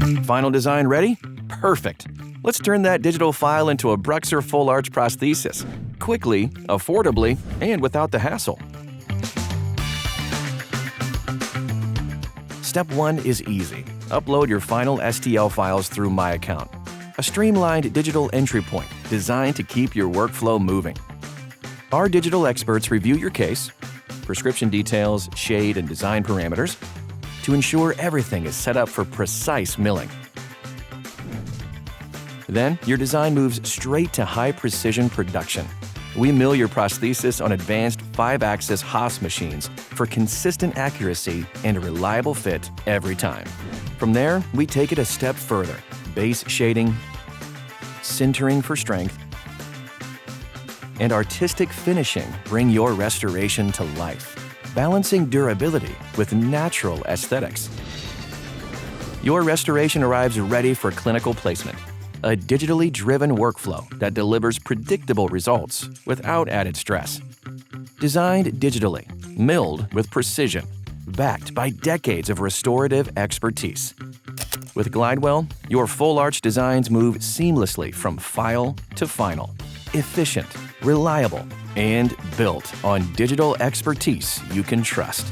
Final design ready? Perfect! Let's turn that digital file into a Bruxer full arch prosthesis, quickly, affordably, and without the hassle. Step 1 is easy. Upload your final STL files through My Account, a streamlined digital entry point designed to keep your workflow moving. Our digital experts review your case, prescription details, shade, and design parameters to ensure everything is set up for precise milling. Then, your design moves straight to high-precision production. We mill your prosthesis on advanced 5-axis Haas machines for consistent accuracy and a reliable fit every time. From there, we take it a step further. Base shading, sintering for strength, and artistic finishing bring your restoration to life, balancing durability with natural aesthetics. Your restoration arrives ready for clinical placement, a digitally driven workflow that delivers predictable results without added stress. Designed digitally, milled with precision, backed by decades of restorative expertise. With Glidewell, your full arch designs move seamlessly from file to final, efficient, reliable, and built on digital expertise you can trust.